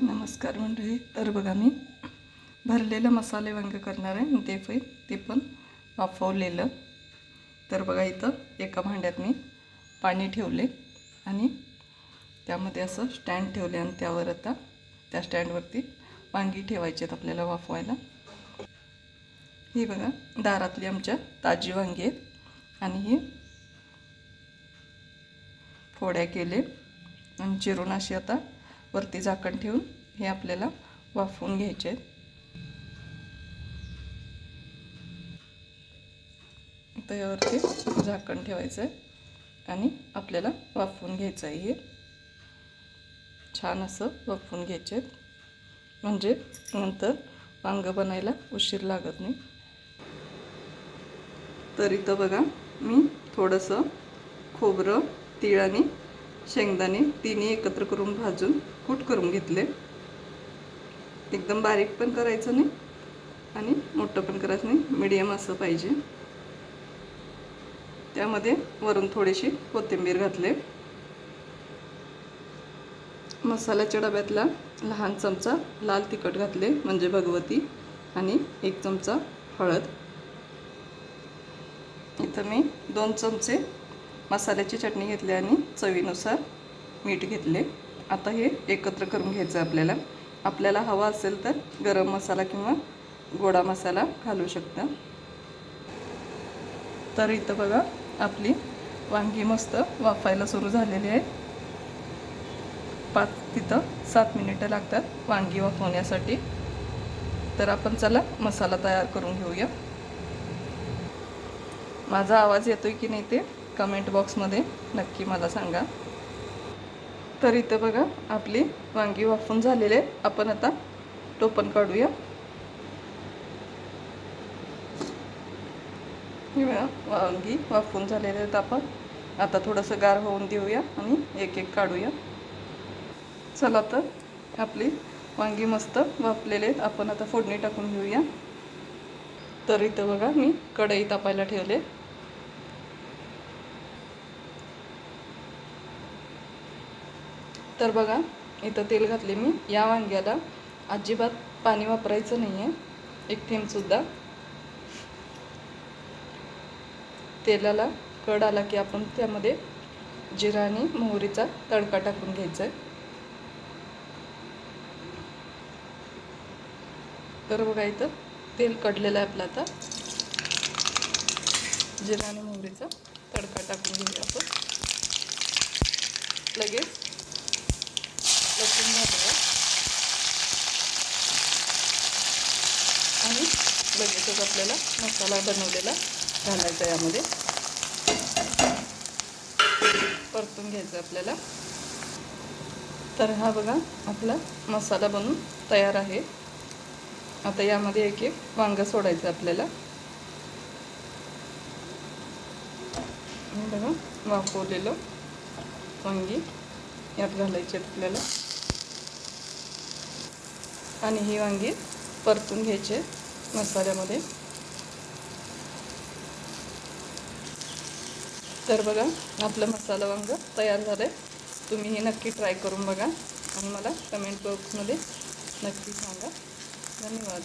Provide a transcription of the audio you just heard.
नमस्कार मंडळी. तर बघा, मी भरलेलं मसाले वांगे करणार आहे, ते पण वाफवलेलं. तर बघा, इथं एका भांड्यात मी पाणी ठेवले आणि त्यामध्ये असं स्टँड ठेवले आणि त्यावर आता त्या स्टँडवरती वांगी ठेवायची आहेत आपल्याला वाफवायला. ही बघा, दारातली आमच्या ताजी वांगी आहेत आणि ही फोड्या केले आणि चिरून अशी आता वरती झाकण ठेवून हे आपल्याला वाफवून घ्यायचे आहेत. आता यावरती झाकण ठेवायचं आहे आणि आपल्याला वाफवून घ्यायचं आहे. हे छान असं वाफवून घ्यायचे आहेत, म्हणजे नंतर वांगं बनायला उशीर लागत नाही. तर इथं बघा, मी थोडंसं खोबरं, तीळ आणि शेंगदाणे तिन्ही एकत्र करून भाजून कूट करून घेतले. एकदम बारीक पण करायचं नाही आणि मोठं पण करायचं नाही, मीडियम असं पाहिजे. त्यामध्ये वरून थोडीशी कोथिंबीर घातले. मसाल्याच्या डब्यातला लहान चमचा लाल तिखट घातले, म्हणजे भगवती, आणि 1 चमचा हळद. इथं मी 2 चमचे मसाल्याची चटणी घेतली आणि चवीनुसार मीठ घेतले. आता हे एकत्र करून घ्यायचं आपल्याला. आपल्याला हवा असेल तर गरम मसाला किंवा गोडा मसाला घालू शकता. तर इथं बघा, आपली वांगी मस्त वाफायला सुरू झालेली आहे. 7 मिनिटं लागतात वांगी वाफवण्यासाठी. तर आपण चला मसाला तयार करून घेऊया. माझा आवाज येतोय की नाही ते कमेंट बॉक्समध्ये नक्की मला सांगा. तर इथं बघा, आपली वांगी वाफवून झालेले आहेत. आपण आता टोपण काढूया. वांगी वाफवून झालेले आहेत. आपण आता थोडंसं गार होऊन देऊया आणि एक एक काढूया. चला, तर आपली वांगी मस्त वाफलेले आहेत. आपण आता फोडणी टाकून घेऊया. तर इथं बघा, मी कढई तापायला ठेवले. तर बघा, इथं तेल घातले मी. या वांग्याला अजिबात पाणी वापरायचं नाही आहे, एक थेंबसुद्धा. तेलाला कड आला की आपण त्यामध्ये जिरा आणि मोहरीचा तडका टाकून घ्यायचा आहे. तर बघा, इथं तेल कडलेलं आहे आपलं. आता जिरा आणि मोहरीचा तडका टाकून घेऊया आपण. लगेच लसूण घालूया आणि लगेचच आपल्याला मसाला बनवलेला घालायचा यामध्ये. परतून घ्यायचं आपल्याला. तर हा बघा, आपला मसाला बनून तयार आहे. आता यामध्ये एक एक वांगं सोडायचं आपल्याला. बघा, वाफवलेलं वांगी यात घालायचे आपल्याला आणि ही वांगी परतून घ्यायचे मसाल्यामध्ये. तर बघा, आपलं मसाला वांगं तयार झालं आहे. तुम्ही हे नक्की ट्राय करून बघा आणि मला कमेंट बॉक्समध्ये नक्की सांगा. धन्यवाद.